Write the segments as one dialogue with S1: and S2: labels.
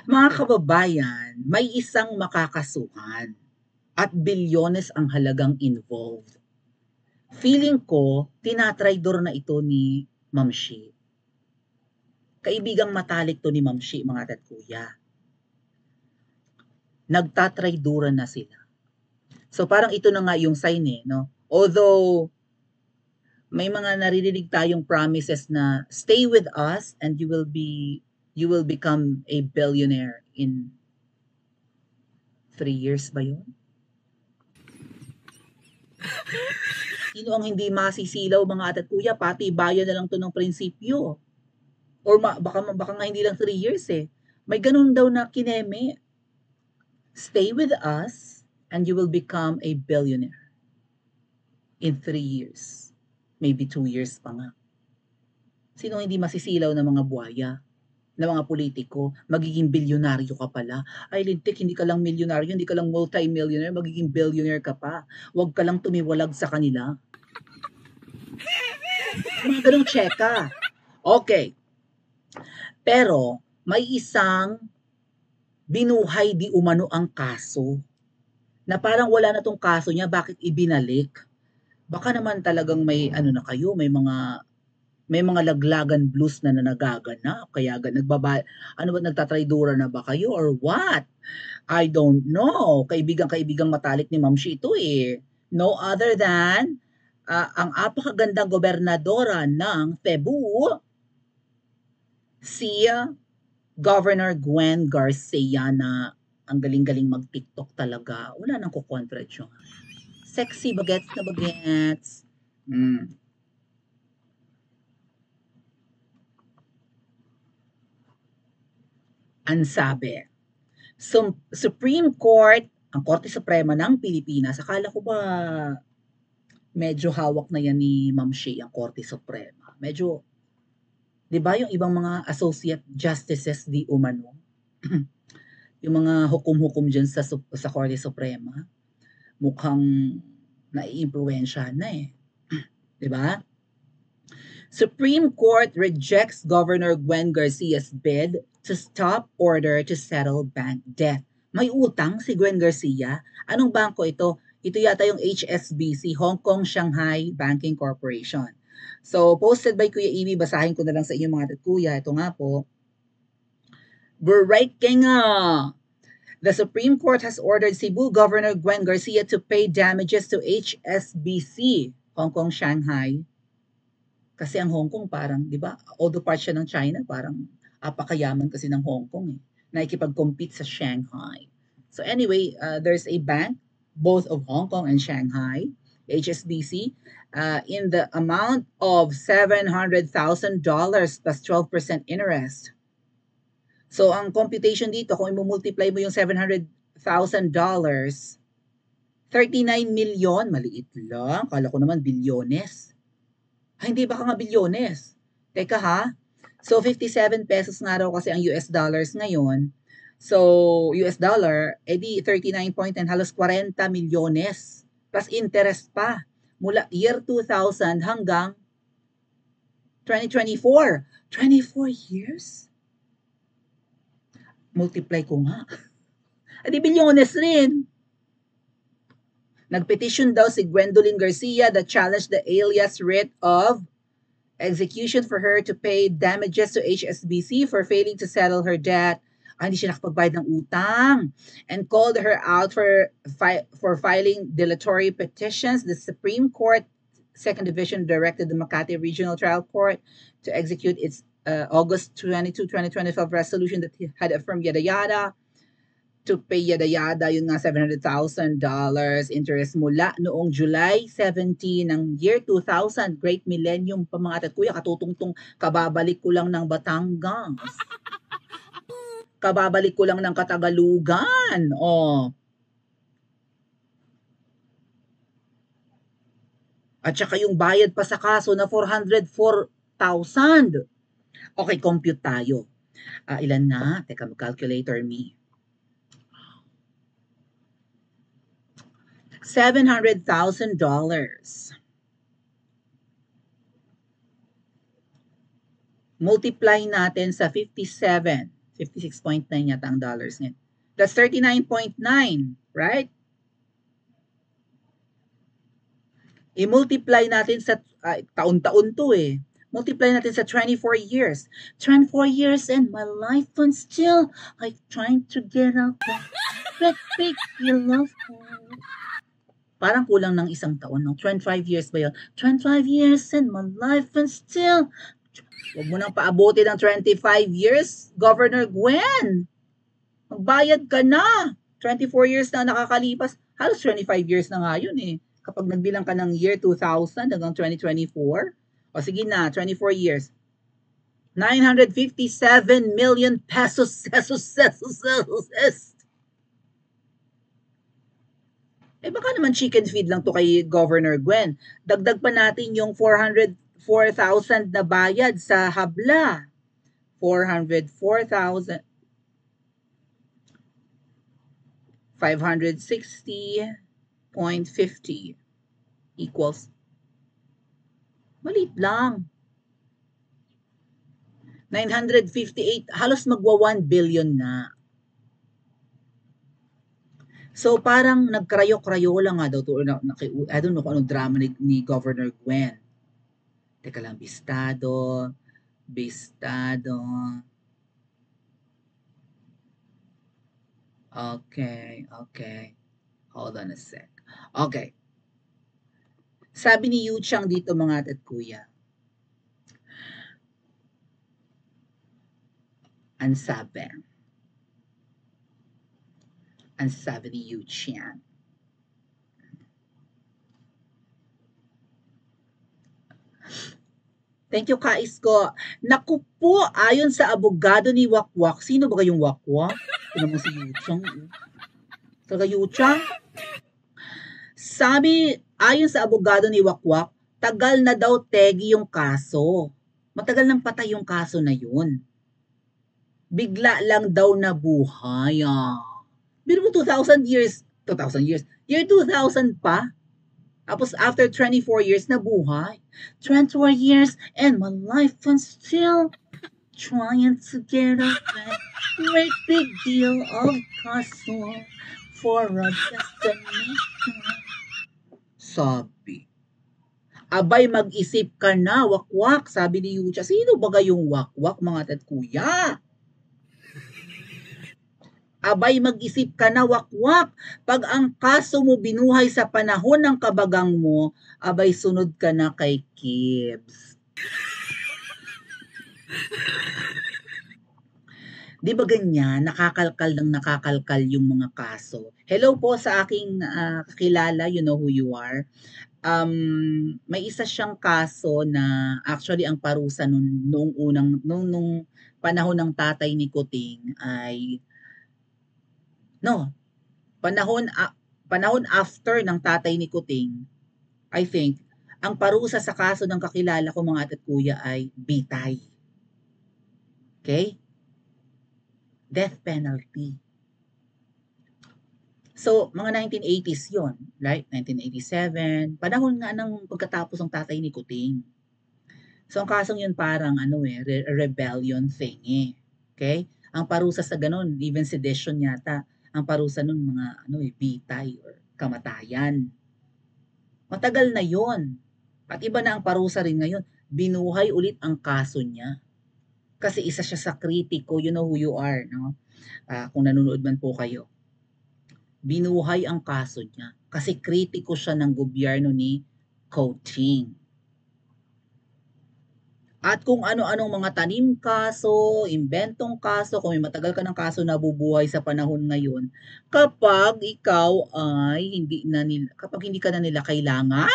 S1: Mga kababayan, may isang makakasuhan at bilyones ang halagang involved. Feeling ko, tinatraydor na ito ni Ma'am Shi. Kaibigang matalik to ni Ma'am Shi, mga tat kuya. Nagtatrayduran na sila. So parang ito na nga yung sign no? Although may mga naririnig tayong promises na stay with us and you will become a billionaire in 3 years ba yun? Sino ang hindi masisilaw mga ate at kuya? Pati bayan na lang to ng prinsipyo. Or baka nga hindi lang 3 years May ganun daw na kineme. Stay with us and you will become a billionaire in 3 years. Maybe 2 years pa nga. Sino hindi masisilaw ng mga buhaya? Na mga politiko, magiging bilyonaryo ka pala. Ay, lintik, hindi ka lang milyonaryo, hindi ka lang multi-millionaire, magiging billionaire ka pa. Huwag ka lang tumiwalag sa kanila. Mga ganong cheka. Okay. Pero, may isang binuhay di umano ang kaso. Na parang wala na tong kaso niya, bakit ibinalik? Baka naman talagang may ano na kayo, may mga laglagan blues na nagaganap. Kaya ano ba, nagtatraydura na ba kayo or what? I don't know. Kaibigang matalik ni Ma'am Shi ito No other than ang apakagandang gobernadora ng Cebu, si Governor Gwen Garcia na ang galing-galing mag-TikTok talaga. Wala nang kukontra siya. Sexy bagets na bagets. Ang sabi, Supreme Court, ang Korte Suprema ng Pilipinas, akala ko ba medyo hawak na yan ni Ma'am Shi ang Korte Suprema. Medyo, di ba yung ibang mga associate justices di umano? Yung mga hukom-hukom dyan sa Korte Suprema, mukhang naiimpluwensyahan na di ba? Supreme Court rejects Governor Gwen Garcia's bid to stop order to settle bank debt. May utang si Gwen Garcia. Anong bangko ito? Ito yata yung HSBC, Hong Kong Shanghai Banking Corporation. So, posted by Kuya Amy, basahin ko na lang sa inyo mga kuya. Ito nga po. Breaking The Supreme Court has ordered Cebu Governor Gwen Garcia to pay damages to HSBC, Hong Kong Shanghai. Kasi ang Hong Kong parang, di ba, although part siya ng China, parang apakayaman kasi ng Hong Kong nakikipag-compete sa Shanghai. So anyway, there's a bank, both of Hong Kong and Shanghai, HSBC, in the amount of $700,000 plus 12% interest. So ang computation dito, kung i-multiply mo yung $700,000, 39 million, maliit lang. Kala ko naman bilyones. Hindi, baka nga bilyones. Teka ha. So, 57 pesos nga raw kasi ang US dollars ngayon. So, US dollar, edi 39 point and halos 40 milyones. Plus interest pa. Mula year 2000 hanggang 2024. 24 years? Multiply ko nga. Edi bilyones rin. Nagpetition daw si Gwendolyn Garcia that challenged the alias writ of execution for her to pay damages to HSBC for failing to settle her debt. Hindi siya nakapagbayad ng utang. And called her out for filing dilatory petitions. The Supreme Court Second Division directed the Makati Regional Trial Court to execute its August 22, 2025 resolution that had affirmed yada yada to pay yada-yada, yun nga $700,000 interest mula noong July 17 ng year 2000. Great Millennium pa mga ate kuya, katutungtong kababalik ko lang ng Batangas. Kababalik ko lang ng Katagalugan. At saka yung bayad pa sa kaso na 404,000. Okay, compute tayo. Ilan na? Teka, calculator me. $700,000. Multiply natin sa 57. 56.9 yata ang dollars ngayon. That's 39.9, right? I-multiply natin sa taon-taon to eh. Multiply natin sa 24 years. 24 years and my life and still I'm trying to get out that big deal of hope. Parang kulang ng isang taon, no? 25 years ba yun? 25 years and my life and still. Huwag mo nang paabuti ng 25 years, Governor Gwen. Magbayad ka na. 24 years na nakakalipas. Halos 25 years na nga yun eh. Kapag nagbilang ka ng year 2000 hanggang 2024. O sige na, 24 years. 957 million pesos. Eh baka naman chicken feed lang to kay Governor Gwen. Dagdag pa natin yung 404,000 na bayad sa habla. 404,000. 560.50 equals maliit lang. 958, halos magwa 1 billion na. So parang nagkrayo-krayo lang nga daw to. I don't know kung anong drama ni Governor Gwen. Teka lang, bistado. Okay. Hold on a sec. Okay. Sabi ni Yu Chang dito mga at kuya. Ang sabi ni Yu Chang. Thank you, Kais ko. Naku po, ayon sa abogado ni Wakwak. Sino ba kayong Wakwak? Ito naman si Yu Chang. Talaga Yu Chang? Sabi, ayon sa abogado ni Wakwak, tagal na daw tegi yung kaso. Matagal nang patay yung kaso na yun. Bigla lang daw nabuhay. Biro mo 2,000 years. Year 2000 pa. Tapos after 24 years, nabuhay. 24 years and my life and still trying to get up that great big deal of castle for a destination. Sabi. Abay, mag-isip ka na, Wakwak, sabi ni Yucha. Sino ba yung Wakwak, mga tatkuya? Abay, mag-isip ka na, Wakwak. Pag ang kaso mo binuhay sa panahon ng kabagang mo, abay, sunod ka na kay Kibs. Di ba ganyan, nakakalkal yung mga kaso. Hello po sa aking kakilala, you know who you are. May isa siyang kaso na actually ang parusa nung panahon ng tatay ni Kuting ay panahon after ng tatay ni Kuting, I think, ang parusa sa kaso ng kakilala ko mga at kuya ay bitay. Okay? Death penalty. So, mga 1980s yon, right? 1987, panahon nga ng pagkatapos ng tatay ni Kuting. So, ang kasong yun parang rebellion thing eh. Okay? Ang parusa sa ganun, even sedition yata, ang parusa nun mga bitay or kamatayan. Matagal na yon. At iba na ang parusa rin ngayon. Binuhay ulit ang kaso niya. Kasi isa siya sa kritiko, you know who you are, no? Kung nanonood man po kayo. Binuhay ang kaso niya. Kasi kritiko siya ng gobyerno ni Kuting. At kung ano-anong mga tanim kaso, inventong kaso, kung may matagal ka ng kaso na bubuhay sa panahon ngayon, kapag ikaw ay kapag hindi ka na nila kailangan,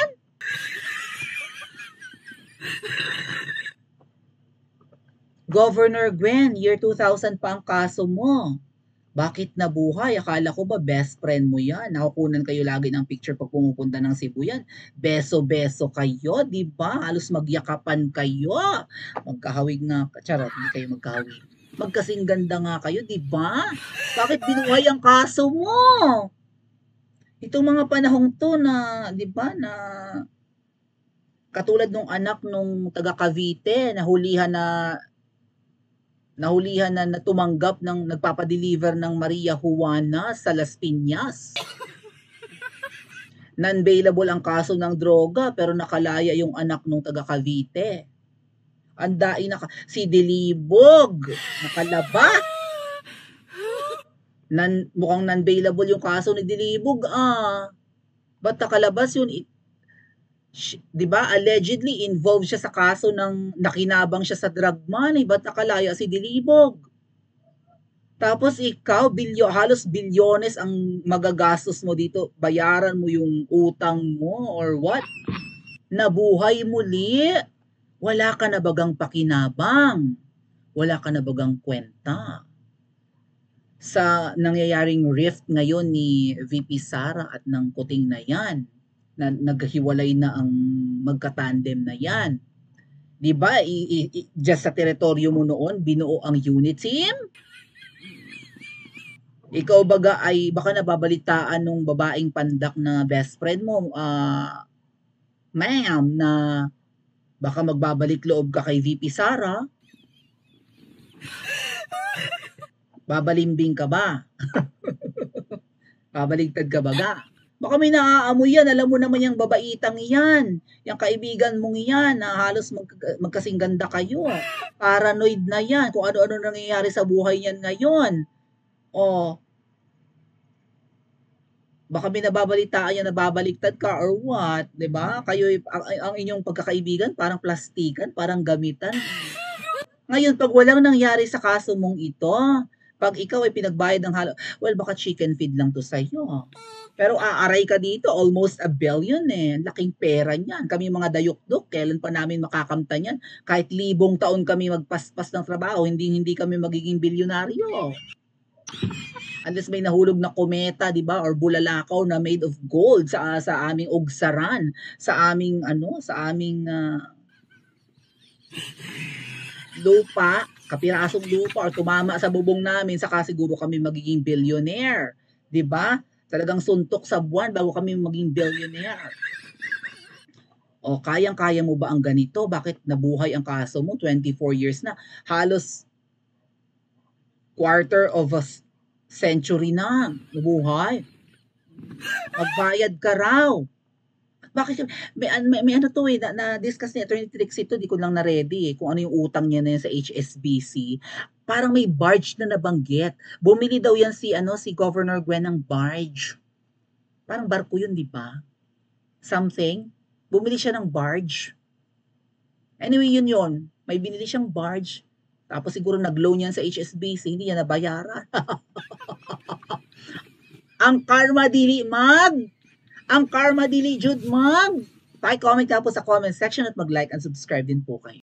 S1: Governor Gwen, year 2000 pa ang kaso mo. Bakit nabuhay? Akala ko ba best friend mo yan? Nakukunan kayo lagi ng picture pag pumupunta ng Cebu yan. Beso-beso kayo, di ba? Halos magyakapan kayo. Magkahawig nga. Charot, hindi kayo magkahawig. Magkasing ganda nga kayo, di ba? Bakit binuhay ang kaso mo? Itong mga panahong to na, di ba, na katulad nung anak nung taga Cavite, nahulihan na Nahulihan na tumanggap ng nagpapa-deliver ng Maria Juana sa Las Piñas. Non-bailable ang kaso ng droga pero nakalaya yung anak nung taga Cavite. Si Dilibog, nakalabas. Mukhang non-bailable yung kaso ni Dilibog. Ba't nakalabas yun? Di ba? Allegedly involved siya sa kaso ng nakinabang siya sa drug money. Ba't nakalaya si Dilibog? Tapos ikaw, halos bilyones ang magagastos mo dito. Bayaran mo yung utang mo or what? Nabuhay muli. Wala ka na bagang pakinabang? Wala ka na bagang kwenta? Sa nangyayaring rift ngayon ni VP Sara at ng kuting na yan, na naghiwalay na ang magkatandem na yan. Di ba? Just sa teritoryo mo noon, binuo ang unit team? Ikaw baga ay baka nababalitaan nung babaeng pandak na best friend mo, ma'am, na baka magbabalik loob ka kay VP Sara. Babalimbing ka ba? Babaligtad ka baga? Baka may naaamoy yan. Alam mo naman yung babaitang yan. Yung kaibigan mong yan na halos magkasing ganda kayo. Paranoid na yan. Kung ano-ano nangyayari sa buhay niyan ngayon. Baka may nababalitaan yan, nababaliktad ka or what, 'di ba? Kayo ang inyong pagkakaibigan parang plastikan, parang gamitan. Ngayon pag walang nangyari sa kaso mong ito, pag ikaw ay pinagbayad ng baka chicken feed lang to sa iyo. Pero aaray ka dito, almost $1 billion eh. Laking pera niyan. Kami mga dayok-dok, kailan pa namin makakamtan yan? Kahit 1,000 taon kami magpaspas ng trabaho, hindi kami magiging bilyonaryo. Unless may nahulog na kometa, 'di ba, or bulalakaw na made of gold sa aming ugsaran, sa aming lupa, kapirasong lupa, or tumama sa bubong namin, saka siguro kami magiging billionaire, 'di ba? Talagang suntok sa buwan bago kami maging billionaire. O kayang-kaya mo ba ang ganito? Bakit nabuhay ang kaso mo? 24 years na. Halos quarter of a century na nabuhay. Magbayad ka raw. Bakit may ano to eh, na-discuss ni Attorney Trixie ito, di ko lang na-ready eh, kung ano yung utang niya na yan sa HSBC. Parang may barge na nabanggit. Bumili daw yan si Governor Gwen ng barge. Parang barko yun, di ba? Something. Bumili siya ng barge. Anyway, yun. May binili siyang barge. Tapos siguro nag-loan yan sa HSBC, hindi niya nabayaran. Ang karma dili Jud mag. Pa-comment tapos sa comment section at mag-like and subscribe din po kayo.